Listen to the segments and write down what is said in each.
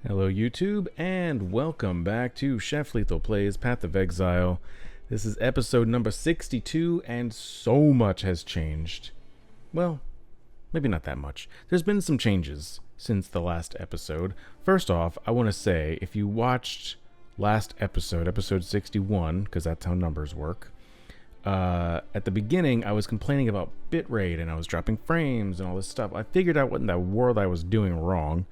Hello YouTube, and welcome back to Chef Lethal Plays Path of Exile. This is episode number 62, and so much has changed. Well, maybe not that much. There's been some changes since the last episode. First off, I want to say, if you watched last episode, episode 61, because that's how numbers work, at the beginning I was complaining about bitrate, and I was dropping frames and all this stuff. I figured out what in the world I was doing wrong.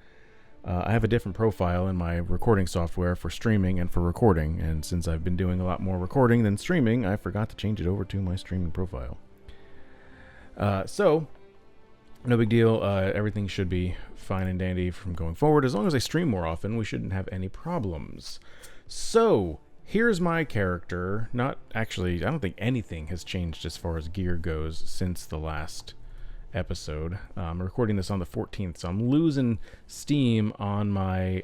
I have a different profile in my recording software for streaming and for recording, and since I've been doing a lot more recording than streaming, I forgot to change it over to my streaming profile. So, no big deal. Everything should be fine and dandy from going forward. As long as I stream more often, we shouldn't have any problems. So, here's my character. Not actually, I don't think anything has changed as far as gear goes since the last episode. I'm recording this on the 14th, so I'm losing steam on my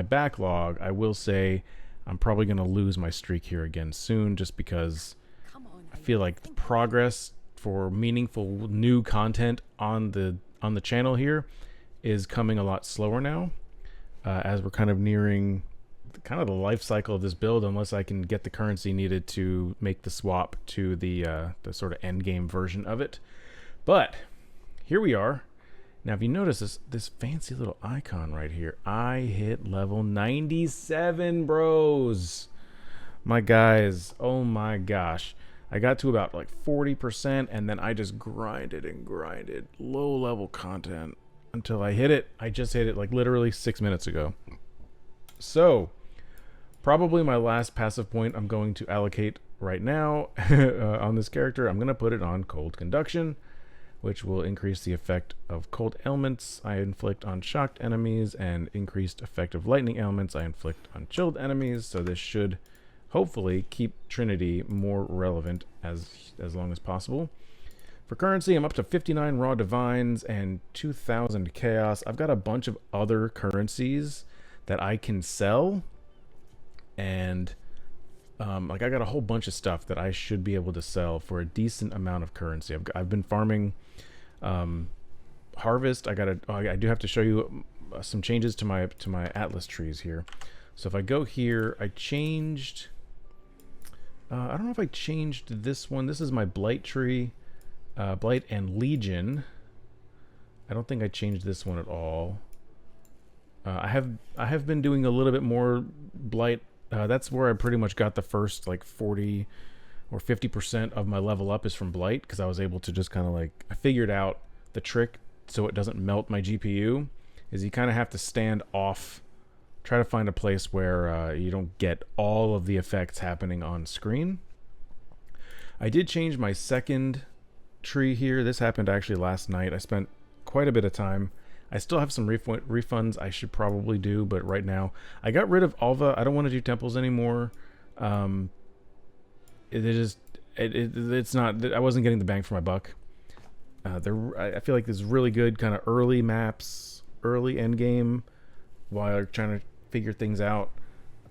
backlog. I will say I'm probably going to lose my streak here again soon, just because I feel like the progress for meaningful new content on the channel here is coming a lot slower now, as we're kind of nearing the life cycle of this build, unless I can get the currency needed to make the swap to the sort of end game version of it. But here we are. Now, if you notice this fancy little icon right here, I hit level 97, bros. My guys, oh my gosh. I got to about like 40%, and then I just grinded and grinded low level content until I hit it. I just hit it like literally 6 minutes ago. So, probably my last passive point I'm going to allocate right now on this character. I'm going to put it on cold conduction, which will increase the effect of cold elements I inflict on shocked enemies, and increased effect of lightning elements I inflict on chilled enemies. So this should hopefully keep Trinity more relevant as long as possible. For currency, I'm up to 59 raw divines and 2,000 chaos. I've got a bunch of other currencies that I can sell, and like I got a whole bunch of stuff that I should be able to sell for a decent amount of currency. I've been farming harvest. I do have to show you some changes to my atlas trees here. So if I go here, I changed. I don't know if I changed this one. This is my blight tree, blight and legion. I don't think I changed this one at all. I have been doing a little bit more blight. That's where I pretty much got the first like 40 or 50% of my level up is from blight, because I was able to just kind of like, I figured out the trick so it doesn't melt my GPU is you kind of have to stand off, try to find a place where you don't get all of the effects happening on screen. I did change my second tree here. This happened actually last night. I spent quite a bit of time. I still have some refunds I should probably do, but right now I got rid of Alva. I don't want to do temples anymore. It's not. I wasn't getting the bang for my buck. I feel like there's really good kind of early maps, early end game, while you're trying to figure things out,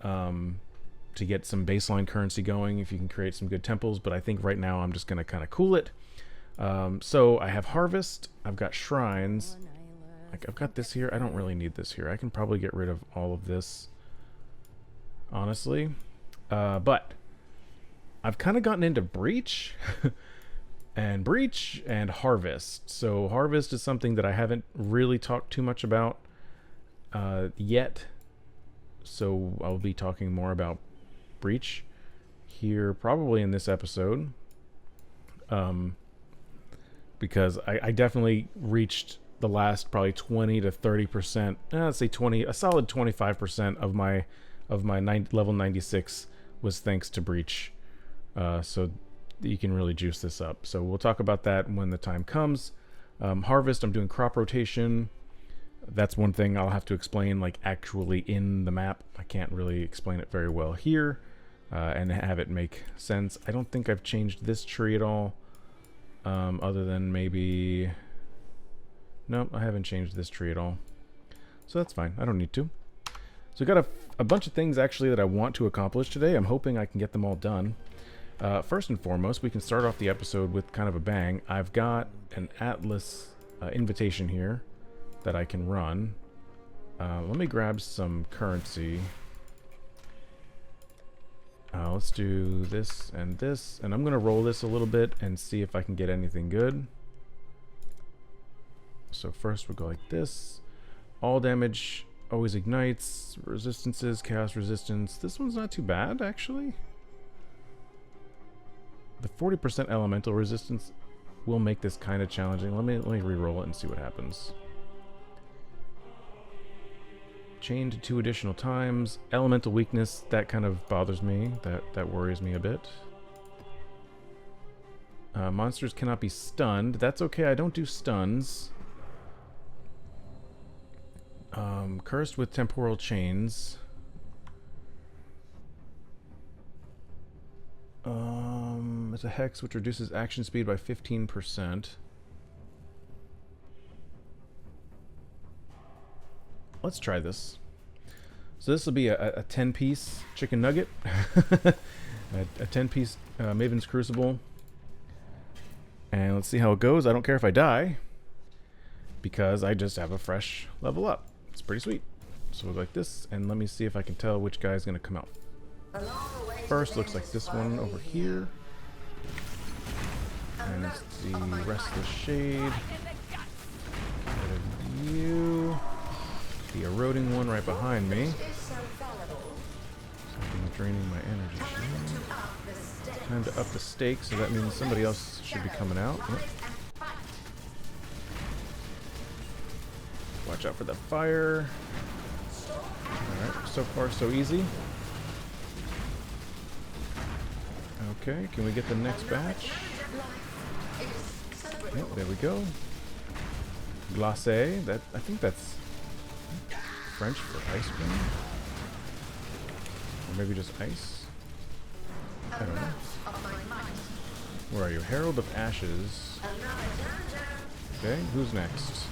to get some baseline currency going. If you can create some good temples, but I think right now I'm just gonna kind of cool it. So I have harvest. I've got shrines. I've got this here. I don't really need this here. I can probably get rid of all of this, honestly. But I've kind of gotten into breach and harvest. So harvest is something that I haven't really talked too much about yet. So I'll be talking more about breach here probably in this episode. Because I definitely reached the last probably 20 to 30%, let's say 20, a solid 25% of my level 96 was thanks to breach. So you can really juice this up. So we'll talk about that when the time comes. Harvest, I'm doing crop rotation. That's one thing I'll have to explain like actually in the map. I can't really explain it very well here and have it make sense. I don't think I've changed this tree at all, other than maybe... Nope, I haven't changed this tree at all. So that's fine. I don't need to. So we got a bunch of things actually that I want to accomplish today. I'm hoping I can get them all done. First and foremost, we can start off the episode with kind of a bang. I've got an Atlas invitation here that I can run. Let me grab some currency. Let's do this, and I'm going to roll this a little bit and see if I can get anything good. So first we'll go like this. All damage always ignites. Resistances, chaos resistance. This one's not too bad, actually. The 40% elemental resistance will make this kind of challenging. Let me re-roll it and see what happens. Chain to 2 additional times. Elemental weakness, that kind of bothers me. That worries me a bit. Monsters cannot be stunned. That's okay, I don't do stuns. Cursed with temporal chains. It's a hex which reduces action speed by 15%. Let's try this. So this will be a 10-piece chicken nugget. a 10-piece Maven's Crucible. And let's see how it goes. I don't care if I die, because I just have a fresh level up. It's pretty sweet. So like this, and let me see if I can tell which guy is going to come out first. Looks like this one over here. And it's the Restless Shade. Get a view. The eroding one right behind me. Something's draining my energy shield. Time to up the stakes, so that means somebody else should be coming out. Yep. Watch out for the fire. Alright, so far so easy. Okay, can we get the next batch? Yep, there we go. Glacé, I think that's French for ice cream. Or maybe just ice? I don't know. Where are you? Herald of Ashes. Okay, who's next?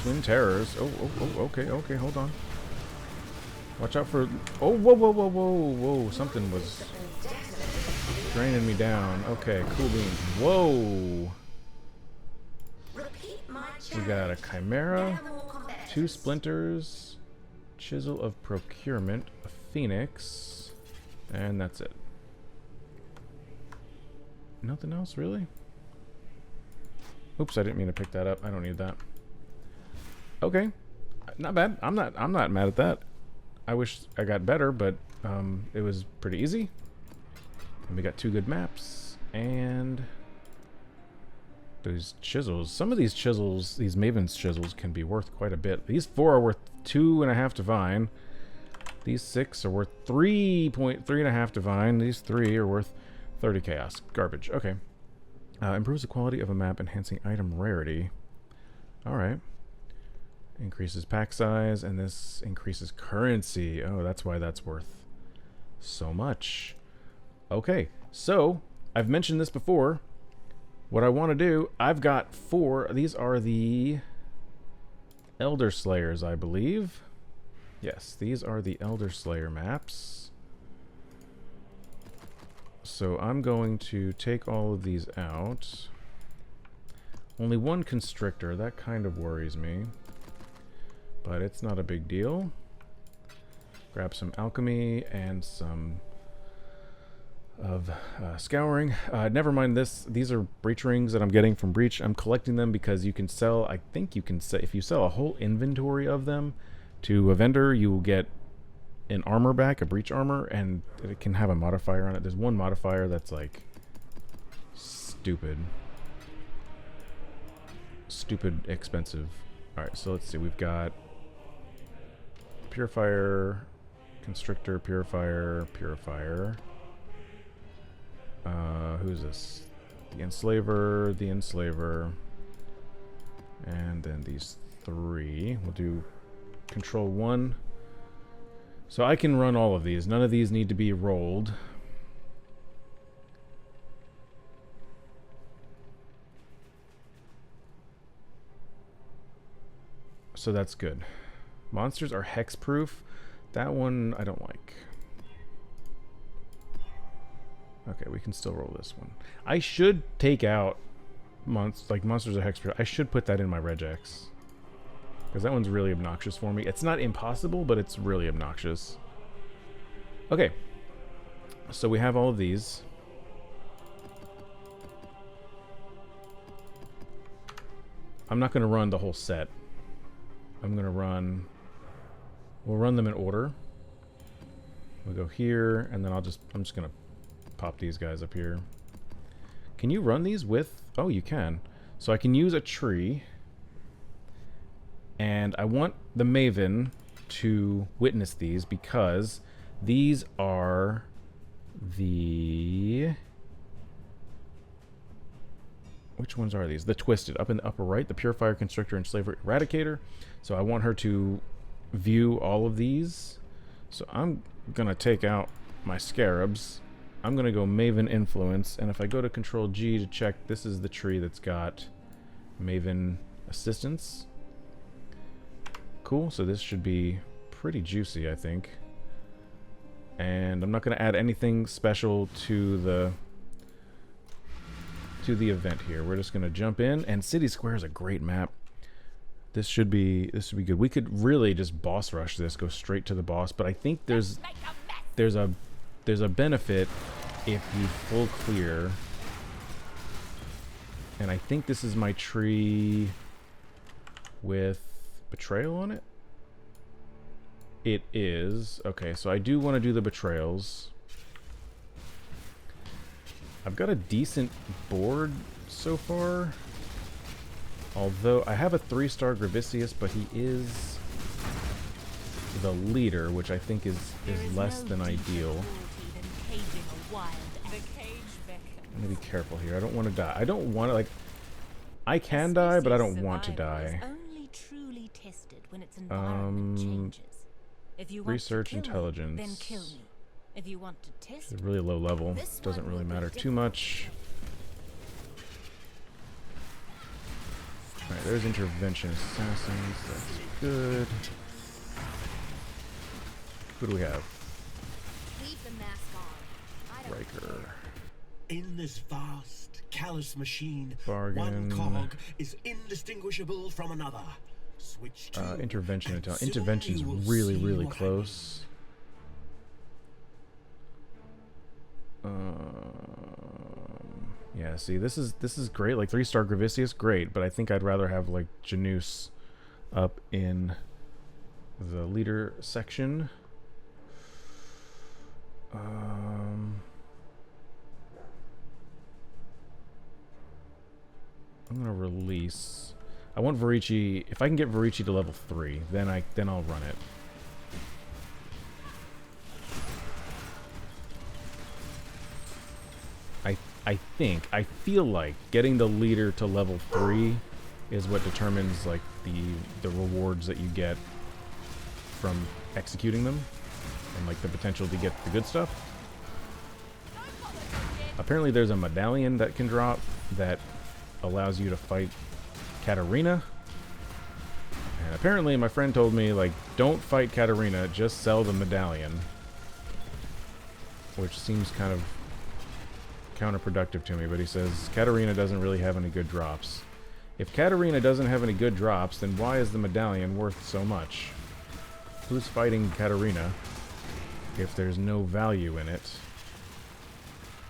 Twin Terrors. Oh, okay, hold on. Watch out for... Oh, whoa. Something was draining me down. Okay, cool beans. Whoa. We got a Chimera, 2 Splinters, Chisel of Procurement, a Phoenix, and that's it. Nothing else, really? Oops, I didn't mean to pick that up. I don't need that. Okay, not bad. I'm not mad at that. I wish I got better, but it was pretty easy. And we got 2 good maps, and those chisels. Some of these chisels, these Maven's chisels, can be worth quite a bit. These 4 are worth 2.5 divine. These 6 are worth 3.5 divine. These 3 are worth 30 chaos. Garbage. Okay. Improves the quality of a map, enhancing item rarity. Alright. Increases pack size, and this increases currency. Oh, that's why that's worth so much. Okay, so I've mentioned this before. What I want to do, I've got 4. These are the Elder Slayers, I believe. Yes, these are the Elder Slayer maps. So I'm going to take all of these out. Only 1 Constrictor. That kind of worries me, but it's not a big deal. Grab some Alchemy and some of Scouring. Never mind this. These are Breach Rings that I'm getting from Breach. I'm collecting them because you can sell, I think you can sell, if you sell a whole inventory of them to a vendor, you will get an armor back, a Breach armor, and it can have a modifier on it. There's one modifier that's like stupid expensive. Alright, so let's see. We've got Purifier, Constrictor, Purifier. Who's this? The Enslaver, and then these 3. We'll do Control 1. So I can run all of these. None of these need to be rolled. So that's good. Monsters are hexproof. That one I don't like. Okay, we can still roll this one. I should take out monsters are hexproof. I should put that in my regex. Because that one's really obnoxious for me. It's not impossible, but it's really obnoxious. Okay. So we have all of these. I'm not going to run the whole set. I'm going to run... We'll run them in order. We'll go here, and then I'm just going to pop these guys up here. Can you run these with... Oh, you can. So I can use a tree. And I want the Maven to witness these because these are the... Which ones are these? The Twisted, up in the upper right, the Purifier, Constrictor, and Slaver Eradicator. So I want her to view all of these. So I'm going to take out my Scarabs. I'm going to go Maven Influence, and if I go to Control G to check, this is the tree that's got Maven Assistance. Cool, so this should be pretty juicy, I think. And I'm not going to add anything special to the event here. We're just going to jump in, and City Square is a great map. This should be good. We could really just boss rush this, go straight to the boss, but I think there's a benefit if you full clear. And I think this is my tree with Betrayal on it. It is. Okay, so I do want to do the betrayals. I've got a decent board so far. Although I have a 3-star Gravicius, but he is the leader, which I think is less than ideal. I'm gonna be careful here. I don't want to die. I don't want to, like... I can die, but I don't want to die. Research intelligence. Then kill me. If you want to test, it's really low level. Doesn't really matter too much. Alright, there's Intervention Assassins. That's good. Who do we have? leave the mask on. Riker. In this vast, callous machine, Bargain. one cog is indistinguishable from another. Switch to Intervention. and soon Intervention's you will really, see really what I close. Yeah, see, this is great. Like 3-star Gravicius, great, but I think I'd rather have like Janus up in the leader section. I'm gonna release. I want Varici. If I can get Varici to level 3, then I'll run it. I feel like getting the leader to level 3 is what determines like the rewards that you get from executing them and like the potential to get the good stuff. Apparently there's a medallion that can drop that allows you to fight Katarina. And apparently my friend told me, like, don't fight Katarina, just sell the medallion. Which seems kind of counterproductive to me, but he says Katarina doesn't really have any good drops. If Katarina doesn't have any good drops, then why is the medallion worth so much? Who's fighting Katarina if there's no value in it?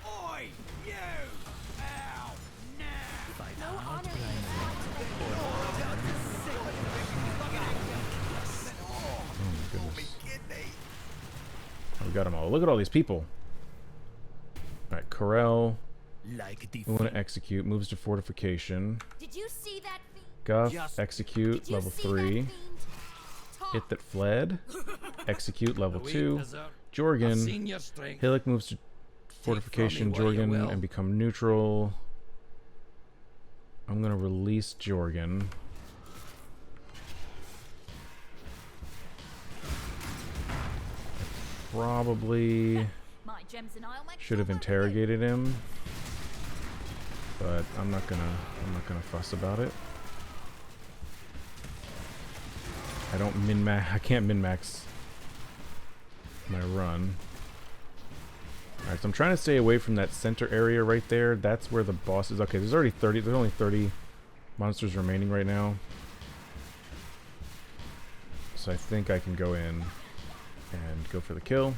Oi, you! Ow! Oh my goodness. Oh, we got them all. Look at all these people. Alright, Corel. We want to execute. Moves to fortification. Did you see that? Guff, execute, level 3. It that fled. Execute, level 2. Jorgen. Hillick moves to fortification, Jorgen, and become neutral. I'm going to release Jorgen. Probably should have interrogated him, but I'm not gonna fuss about it. I can't min-max my run. Alright, so I'm trying to stay away from that center area right there. That's where the boss is. Okay, there's only 30 monsters remaining right now. so I think I can go in and go for the kill.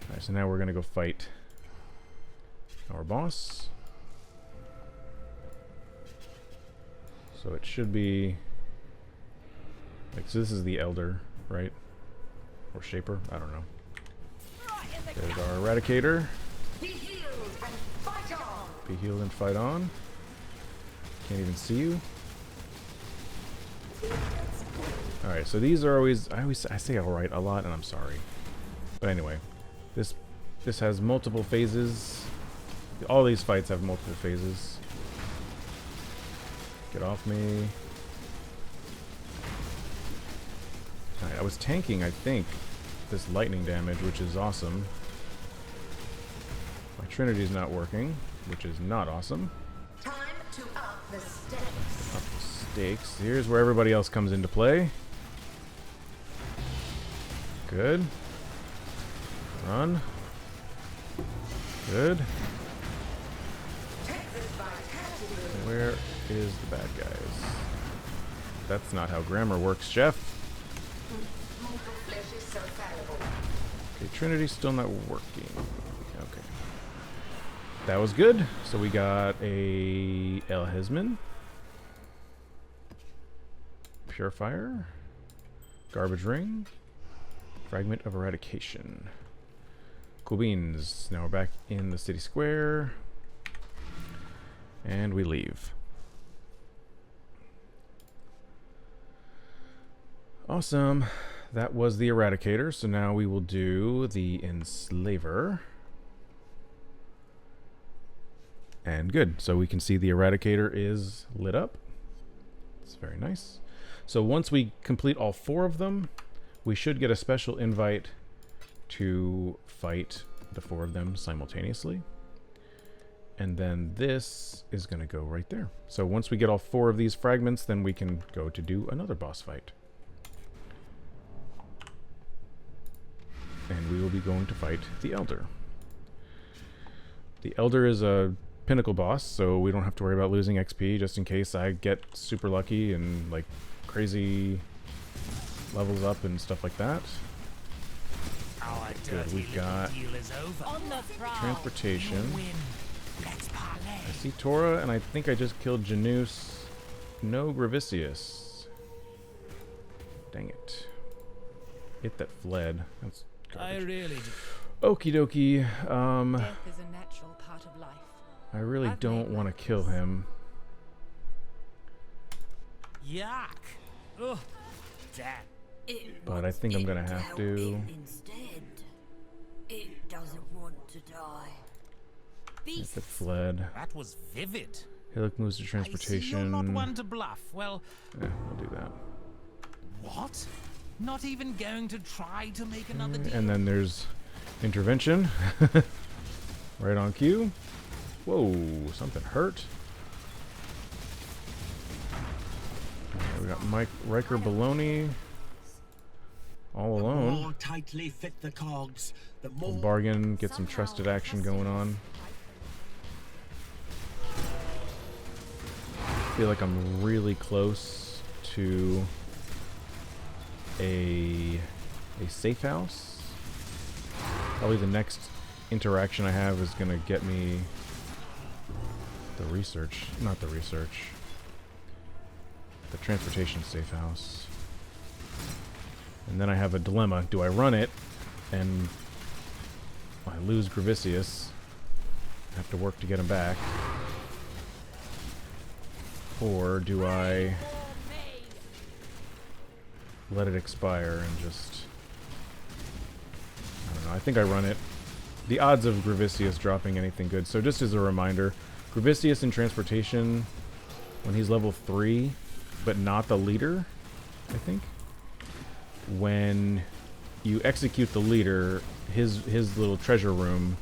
Alright, so now we're gonna go fight our boss. So it should be like, so this is the Elder, right? Or Shaper, I don't know. There's our Eradicator. Be healed and fight on! Be healed and fight on. Can't even see you. Alright, so these are always, I say alright a lot and I'm sorry. But anyway, this has multiple phases. All these fights have multiple phases. Get off me. Alright, I was tanking, I think, this lightning damage, which is awesome. My Trinity's not working, which is not awesome. Time to up the stakes. Up the stakes. Here's where everybody else comes into play. Good. Run. Good. Where is the bad guys? That's not how grammar works, Jeff. Okay, Trinity's still not working. Okay. That was good. So we got a El Hizman. Purifier. Garbage Ring. Fragment of Eradication. Cool beans. Now we're back in the city square. And we leave. Awesome. That was the Eradicator. So now we will do the Enslaver. And good. So we can see the Eradicator is lit up. It's very nice. So once we complete all 4 of them, we should get a special invite to fight the 4 of them simultaneously. And then this is going to go right there. So once we get all 4 of these fragments, then we can go to do another boss fight. And we will be going to fight the Elder. The Elder is a pinnacle boss, so we don't have to worry about losing XP just in case I get super lucky and like crazy levels up and stuff like that. Good, we've got transportation. I see Tora, and I think I just killed Janus. No Gravicius. Dang it. It that fled. That's garbage. I really do. Okie dokie. Death is a natural part of life. I really don't want to kill him. Yuck. Ugh. Damn. But I think I'm gonna have to. Instead, it doesn't want to die. If it fled. That was vivid. Hillock moves to I see transportation. you're not one to bluff. Well, Yeah, I'll do that. what? Not even going to try to make another deal? And then there's intervention. Right on cue. Whoa, something hurt. We got Mike Riker Baloney all The alone. more tightly fit the cogs, the more We'll bargain, get some trusted action going on. I feel like I'm really close to a safe house. Probably the next interaction I have is gonna get me the research, not the research, the transportation safe house. And then I have a dilemma. Do I run it and I lose Gravicius? I have to work to get him back. Or do I let it expire and just... I don't know. I think I run it. The odds of Gravicius dropping anything good. So just as a reminder, Gravicius in transportation, when he's level 3, but not the leader, I think. When you execute the leader, his little treasure room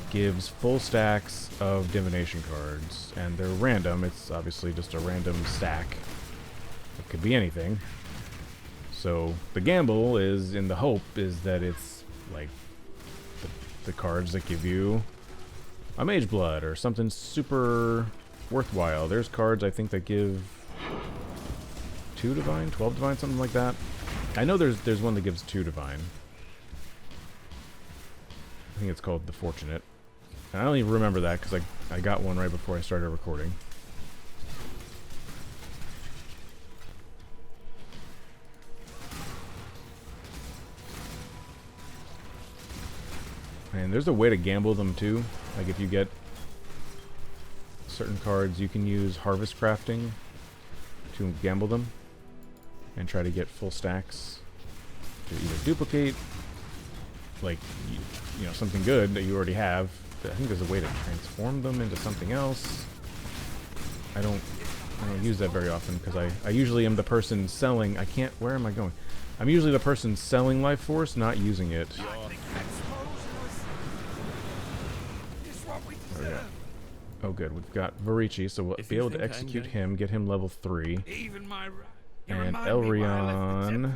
gives full stacks of divination cards, and they're random. It's obviously just a random stack. It could be anything. So the gamble is, in the hope, is that it's like the cards that give you a Mage Blood or something super worthwhile. There's cards I think that give 2 Divine, 12 Divine, something like that. I know there's one that gives 2 Divine. I think it's called the Fortunate. And I don't even remember that because I got one right before I started recording. And there's a way to gamble them too. Like if you get certain cards, you can use Harvest Crafting to gamble them and try to get full stacks to either duplicate, like, you know, something good that you already have. I think there's a way to transform them into something else. I don't use that very often because I usually am the person selling. Where am I going? I'm usually the person selling Life Force, not using it. Oh good, we've got Varici, so we'll be able to execute him, get him level 3. And Elrion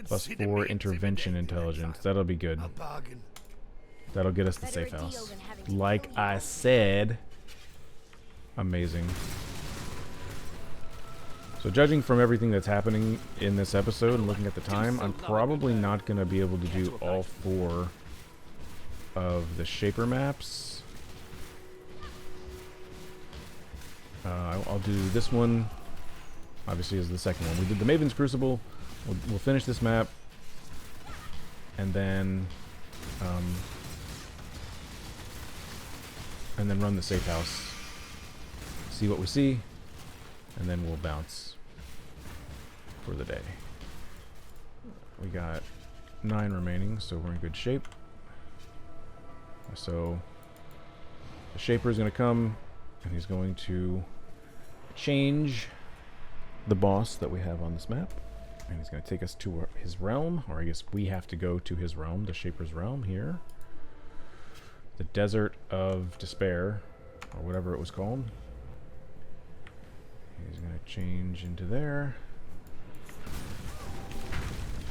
plus 4 intervention intelligence. That'll be good. That'll get us the safe house. Like I said. Amazing. So judging from everything that's happening in this episode and looking at the time, I'm probably not going to be able to do all 4 of the Shaper maps. I'll do this one, obviously, as the second one. We did the Maven's Crucible. We'll finish this map, and then run the safe house. See what we see, and then we'll bounce for the day. We got 9 remaining, so we're in good shape. So the Shaper is going to come, and he's going to change the boss that we have on this map, and he's going to take us to his realm, or I guess we have to go to his realm, the Shaper's realm here, the Desert of Despair, or whatever it was called. He's going to change into there.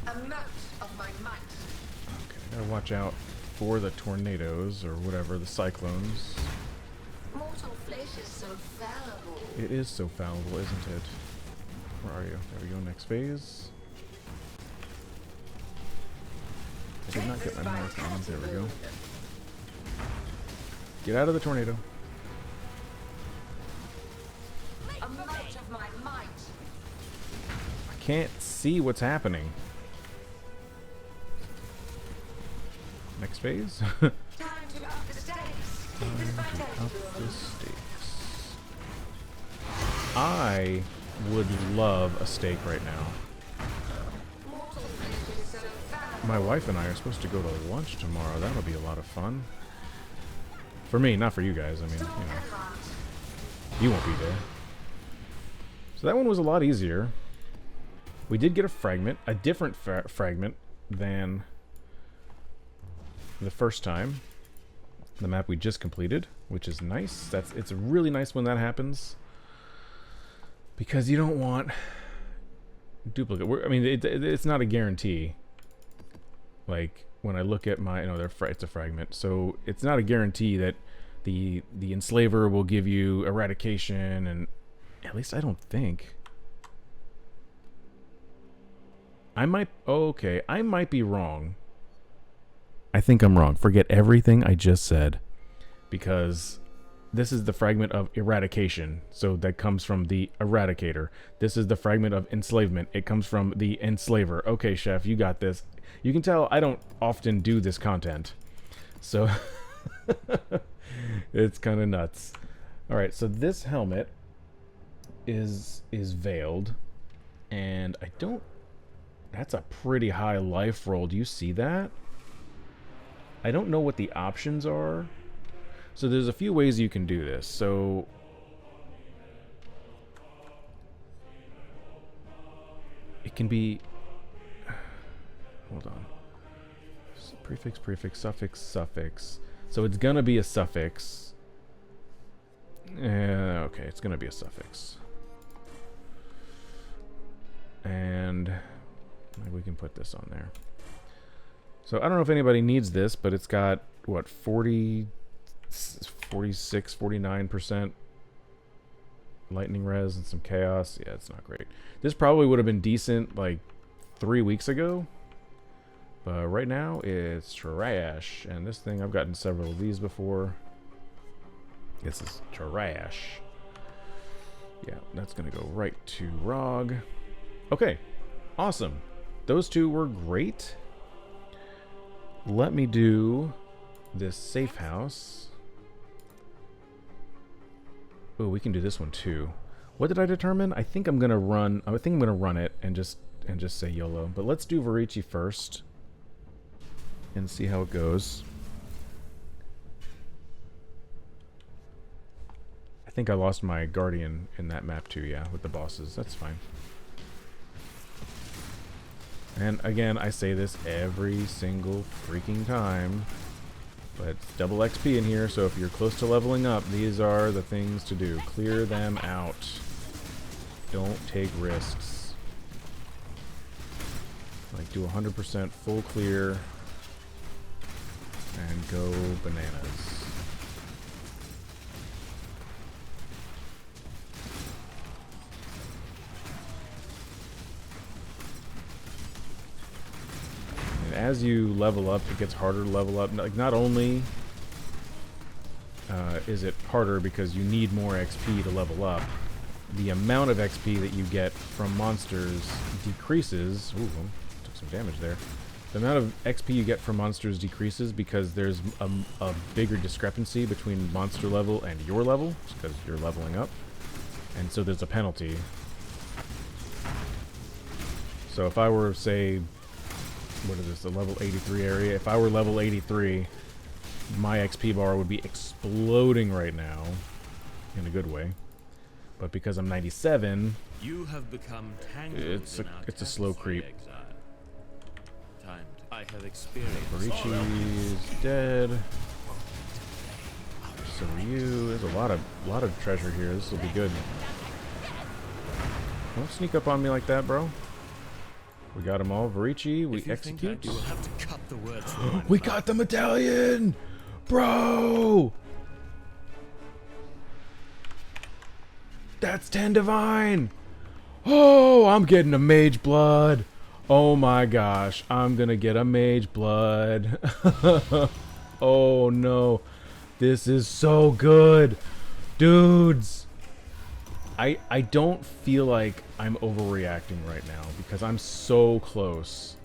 Amount of my might. Okay, gotta watch out for the tornadoes, or whatever, the cyclones. Mortal flesh is so fallible. It is so fallible, isn't it? Where are you? There we go, next phase. I did not get my mark on. There we go. Get out of the tornado. Amount of my might. I can't see what's happening. Next phase. Time to up the stakes. Keep this vitality Up the going. stakes. I would love a steak right now. Mortal flesh is so fallible. My wife and I are supposed to go to lunch tomorrow. That'll be a lot of fun. For me, not for you guys. I mean, you know, you won't be there. So that one was a lot easier. We did get a fragment, a different fragment than the first time. The map we just completed, which is nice. It's really nice when that happens, because you don't want duplicate. I mean, it's not a guarantee. Like when I look at my, it's a fragment, so it's not a guarantee that the enslaver will give you eradication, and at least I don't think. I might be wrong. I think I'm wrong. Forget everything I just said, because this is the fragment of eradication, so that comes from the eradicator. This is the fragment of enslavement. It comes from the enslaver. Okay, chef, you got this. You can tell I don't often do this content, so it's kind of nuts. All right, so this helmet is veiled, and I don't. That's a pretty high life roll. Do you see that? I don't know what the options are. So there's a few ways you can do this. So it can be, hold on, prefix, prefix, suffix, suffix. So it's gonna be a suffix. Okay, it's gonna be a suffix. And Maybe we can put this on there. So I don't know if anybody needs this, but it's got, what, 40, 46, 49% lightning res and some chaos. Yeah, it's not great. This probably would have been decent like 3 weeks ago. But right now, it's trash. And this thing, I've gotten several of these before. This is trash. Yeah, that's going to go right to Rog. Okay, awesome. Those two were great. Let me do this safe house. Oh, we can do this one too. What did I determine? I think I'm gonna run. I think I'm gonna run it and just say YOLO. But let's do Varici first and see how it goes. I think I lost my guardian in that map too. Yeah, with the bosses. That's fine. And again, I say this every single freaking time, but it's double XP in here, so if you're close to leveling up, these are the things to do. Clear them out. Don't take risks. Like, do 100% full clear and go bananas. As you level up, it gets harder to level up. Like, not only is it harder because you need more XP to level up, the amount of XP that you get from monsters decreases. Ooh, took some damage there. The amount of XP you get from monsters decreases because there's a bigger discrepancy between monster level and your level, because you're leveling up. And so there's a penalty. So if I were, say, what is this, the level 83 area? If I were level 83, my XP bar would be exploding right now, in a good way. But because I'm 97, You have become tangled it's in our a slow tapestry, creep. exile. I have experienced Barici's dead. So are you. There's a lot of treasure here. This will be good. Don't sneak up on me like that, bro. We got them all. Varici, we If you think I execute. do, we'll have to cut the words from my We mouth. got the medallion! Bro! That's 10 divine! Oh, I'm getting a mage blood. Oh my gosh, I'm gonna get a mage blood. Oh no. This is so good. Dudes. I don't feel like I'm overreacting right now because I'm so close.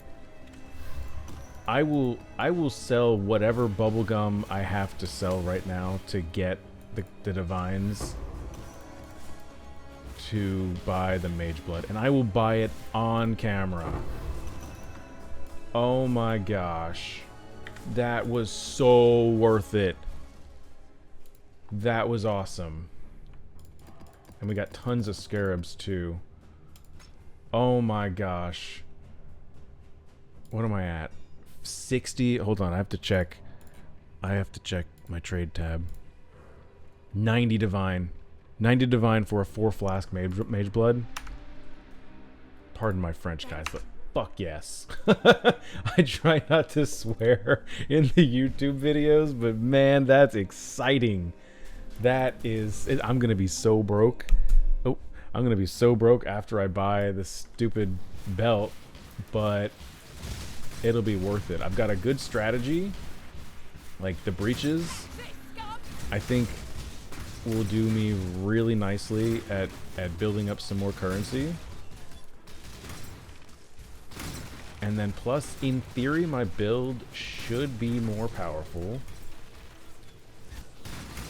I will sell whatever bubblegum I have to sell right now to get the divines to buy the mage blood, and I will buy it on camera. Oh my gosh. That was so worth it. That was awesome. And we got tons of scarabs too. Oh my gosh. What am I at? 60. Hold on, I have to check. I have to check my trade tab. 90 divine. 90 divine for a 4 flask mage blood. Pardon my French, guys, but fuck yes. I try not to swear in the YouTube videos, but man, that's exciting. That is... I'm gonna be so broke. Oh, I'm gonna be so broke after I buy this stupid belt, but it'll be worth it. I've got a good strategy. Like, the breaches, I think, will do me really nicely at building up some more currency. And then plus, in theory, my build should be more powerful.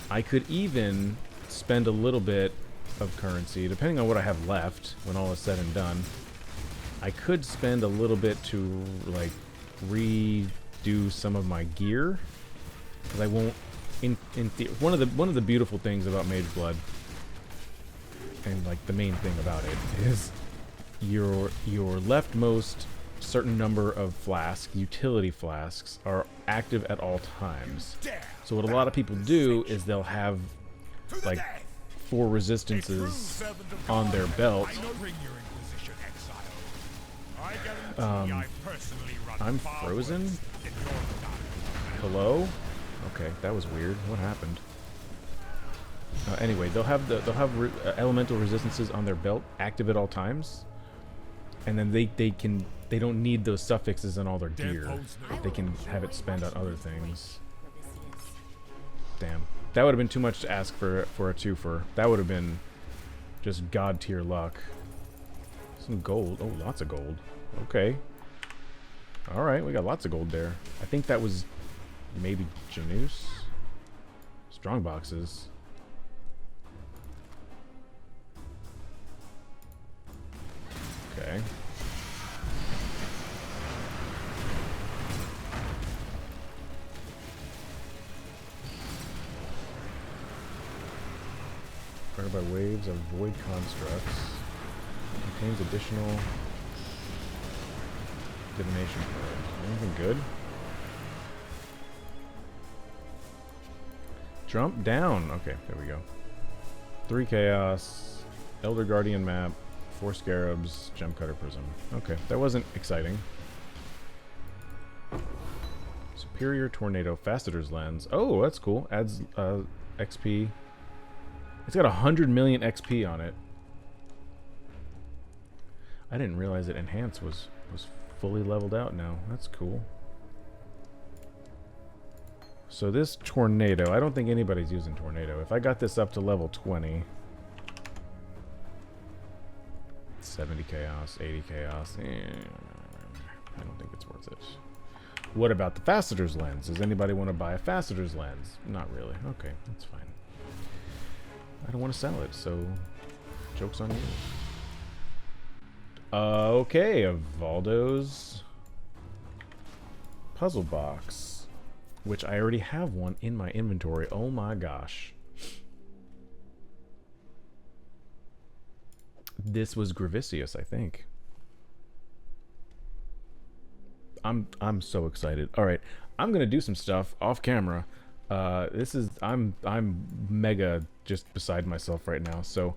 I could even spend a little bit of currency, depending on what I have left when all is said and done. I could spend a little bit to, like, redo some of my gear, because I won't. One of the beautiful things about Mage Blood, and like the main thing about it, is your leftmost certain number of flasks, utility flasks, are active at all times. So what a lot of people do is they'll have like 4 resistances on their belt, I'm frozen? Hello? Okay, that was weird. What happened? Anyway, they'll have elemental resistances on their belt active at all times, and then they don't need those suffixes in all their gear. They can have it spend on other things. Damn, that would have been too much to ask for a twofer. That would have been just god tier luck. Some gold. Oh, lots of gold. Okay. All right, we got lots of gold there. I think that was maybe Janus. Strong boxes. Okay. Guarded by waves of void constructs. Contains additional divination cards. Anything good? Jump down. Okay, there we go. 3 chaos, Elder Guardian map, 4 scarabs, gem cutter prism. Okay, that wasn't exciting. Superior tornado, facetor's lens. Oh, that's cool. Adds XP. It's got 100 million XP on it. I didn't realize that enhance was fully leveled out now. That's cool. So this tornado, I don't think anybody's using tornado. If I got this up to level 20, 70 chaos, 80 chaos, I don't think it's worth it. What about the facetor's lens? Does anybody want to buy a facetor's lens? Not really. Okay, that's fine. I don't want to sell it, so joke's on you. Okay, Valdo's puzzle box, which I already have one in my inventory. Oh my gosh. This was Gravicius, I think. I'm so excited. All right, I'm gonna do some stuff off camera. I'm mega just beside myself right now. So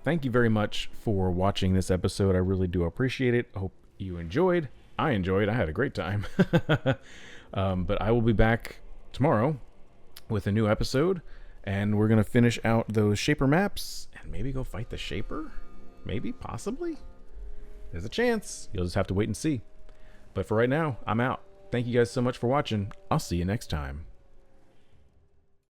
thank you very much for watching this episode. I really do appreciate it. Hope you enjoyed. I enjoyed. I had a great time. But I will be back tomorrow with a new episode, and we're gonna finish out those Shaper maps and maybe go fight the Shaper. Maybe, possibly. There's a chance. You'll just have to wait and see. But for right now, I'm out. Thank you guys so much for watching. I'll see you next time.